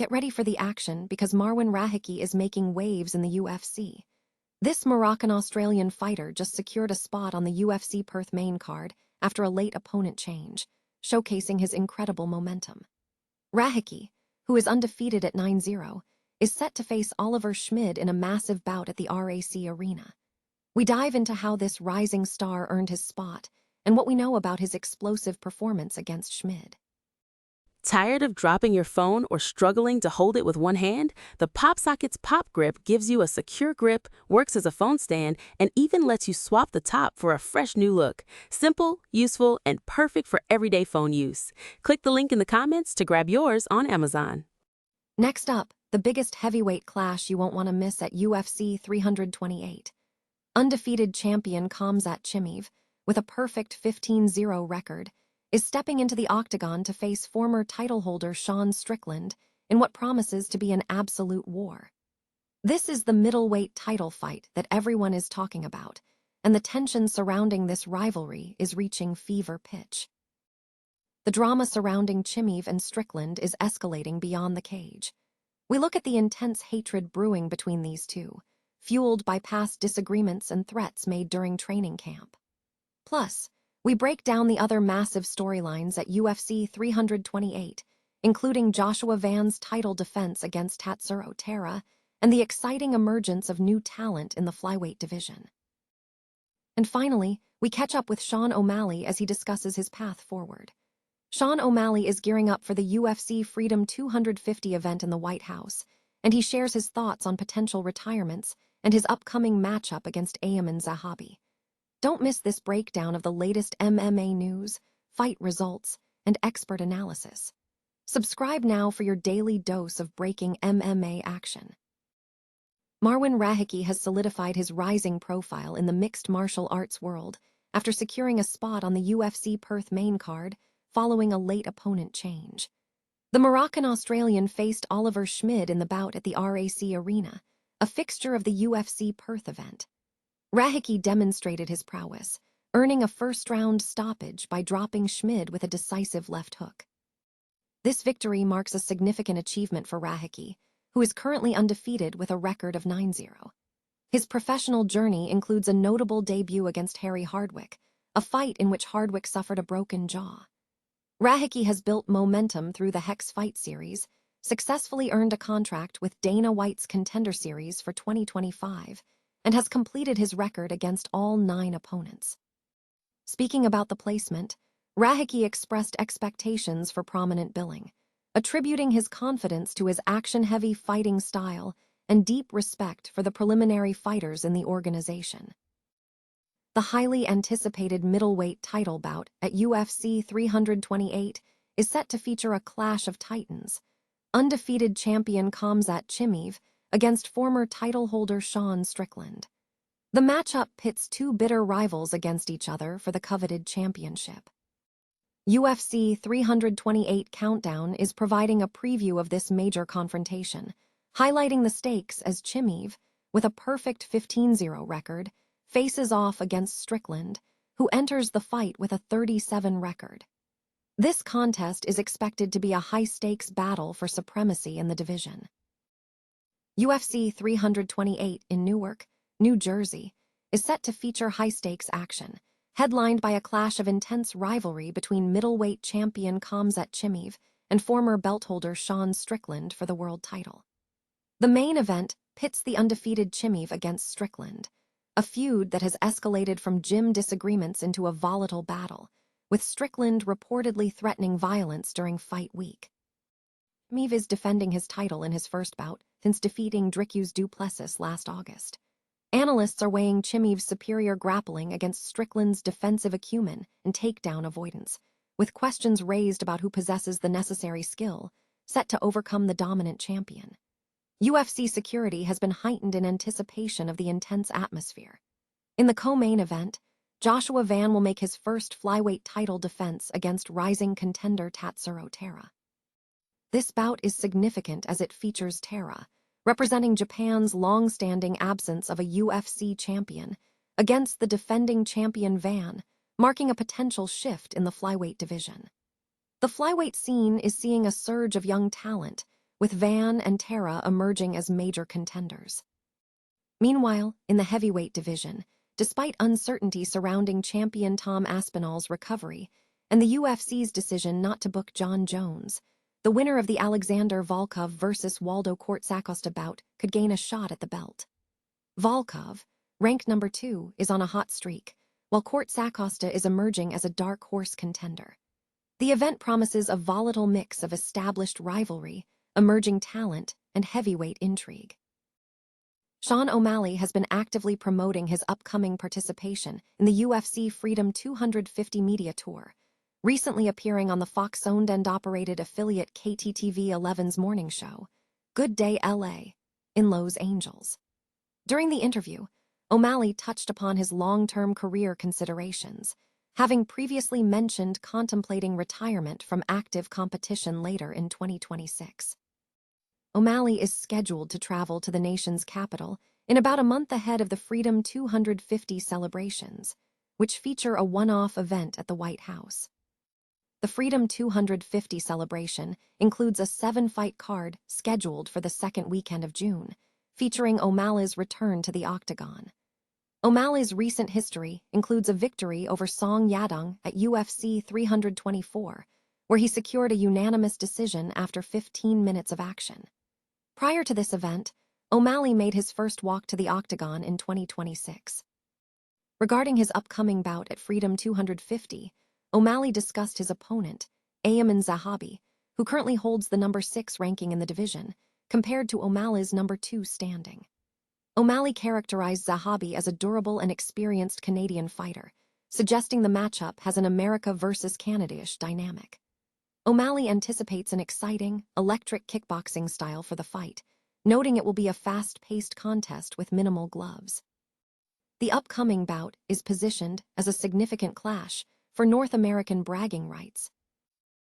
Get ready for the action because Marwan Rahiki is making waves in the UFC. This Moroccan-Australian fighter just secured a spot on the UFC Perth main card after a late opponent change, showcasing his incredible momentum. Rahiki, who is undefeated at 9-0, is set to face Oliver Schmid in a massive bout at the RAC Arena. We dive into how this rising star earned his spot and what we know about his explosive performance against Schmid. Tired of dropping your phone or struggling to hold it with one hand? The PopSocket's Pop Grip gives you a secure grip, works as a phone stand, and even lets you swap the top for a fresh new look. Simple, useful, and perfect for everyday phone use. Click the link in the comments to grab yours on Amazon. Next up, the biggest heavyweight clash you won't want to miss at UFC 328. Undefeated champion Khamzat Chimaev, with a perfect 15-0 record, is stepping into the octagon to face former title holder Strickland in what promises to be an absolute war. This is the middleweight title fight that everyone is talking about, and the tension surrounding this rivalry is reaching fever pitch. The drama surrounding Chimaev and Strickland is escalating beyond the cage. We look at the intense hatred brewing between these two, fueled by past disagreements and threats made during training camp. Plus, we break down the other massive storylines at UFC 328, including Joshua Van's title defense against Tatsuro Taira and the exciting emergence of new talent in the flyweight division. And finally, we catch up with Sean O'Malley as he discusses his path forward. Sean O'Malley is gearing up for the UFC Freedom 250 event in the White House, and he shares his thoughts on potential retirements and his upcoming matchup against Ayman Zahabi. Don't miss this breakdown of the latest MMA news, fight results, and expert analysis. Subscribe now for your daily dose of breaking MMA action. Marwan Rahiki has solidified his rising profile in the mixed martial arts world after securing a spot on the UFC Perth main card following a late opponent change. The Moroccan-Australian faced Oliver Schmid in the bout at the RAC Arena, a fixture of the UFC Perth event. Rahiki demonstrated his prowess, earning a first-round stoppage by dropping Schmid with a decisive left hook. This victory marks a significant achievement for Rahiki, who is currently undefeated with a record of 9-0. His professional journey includes a notable debut against Harry Hardwick, a fight in which Hardwick suffered a broken jaw. Rahiki has built momentum through the Hex Fight Series, successfully earned a contract with Dana White's Contender Series for 2025, and has completed his record against all 9 opponents. Speaking about the placement, Rahiki expressed expectations for prominent billing, attributing his confidence to his action-heavy fighting style and deep respect for the preliminary fighters in the organization. The highly anticipated middleweight title bout at UFC 328 is set to feature a clash of titans, undefeated champion Khamzat Chimaev against former title holder Strickland. The matchup pits 2 bitter rivals against each other for the coveted championship. UFC 328 Countdown is providing a preview of this major confrontation, highlighting the stakes as Chimaev, with a perfect 15-0 record, faces off against Strickland, who enters the fight with a 37 record. This contest is expected to be a high-stakes battle for supremacy in the division. UFC 328 in Newark, New Jersey, is set to feature high-stakes action, headlined by a clash of intense rivalry between middleweight champion Khamzat Chimaev and former belt holder Strickland for the world title. The main event pits the undefeated Chimaev against Strickland, a feud that has escalated from gym disagreements into a volatile battle, with Strickland reportedly threatening violence during fight week. Chimaev is defending his title in his first bout since defeating Dricus du Plessis last August. Analysts are weighing Chimaev's superior grappling against Strickland's defensive acumen and takedown avoidance, with questions raised about who possesses the necessary skill set to overcome the dominant champion. UFC security has been heightened in anticipation of the intense atmosphere. In the co-main event, Joshua Van will make his first flyweight title defense against rising contender Tatsuro Taira. This bout is significant as it features Taira, representing Japan's long-standing absence of a UFC champion, against the defending champion Van, marking a potential shift in the flyweight division. The flyweight scene is seeing a surge of young talent, with Van and Tara emerging as major contenders. Meanwhile, in the heavyweight division, despite uncertainty surrounding champion Tom Aspinall's recovery and the UFC's decision not to book John Jones, the winner of the Alexander Volkov versus Waldo Kortsakosta bout could gain a shot at the belt. Volkov, ranked number 2, is on a hot streak, while Kortsakosta is emerging as a dark horse contender. The event promises a volatile mix of established rivalry, emerging talent, and heavyweight intrigue. Sean O'Malley has been actively promoting his upcoming participation in the UFC Freedom 250 media tour, recently appearing on the Fox-owned and operated affiliate KTTV 11's morning show, Good Day LA, in Los Angeles. During the interview, O'Malley touched upon his long-term career considerations, having previously mentioned contemplating retirement from active competition later in 2026. O'Malley is scheduled to travel to the nation's capital in about a month ahead of the Freedom 250 celebrations, which feature a one-off event at the White House. The Freedom 250 celebration includes a 7-fight card scheduled for the second weekend of June, featuring O'Malley's return to the octagon. O'Malley's recent history includes a victory over Song Yadong at UFC 324, where he secured a unanimous decision after 15 minutes of action. Prior to this event, O'Malley made his first walk to the octagon in 2026. Regarding his upcoming bout at Freedom 250, O'Malley discussed his opponent, Ayman Zahabi, who currently holds the number 6 ranking in the division, compared to O'Malley's number 2 standing. O'Malley characterized Zahabi as a durable and experienced Canadian fighter, suggesting the matchup has an America versus Canada-ish dynamic. O'Malley anticipates an exciting, electric kickboxing style for the fight, noting it will be a fast-paced contest with minimal gloves. The upcoming bout is positioned as a significant clash for North American bragging rights,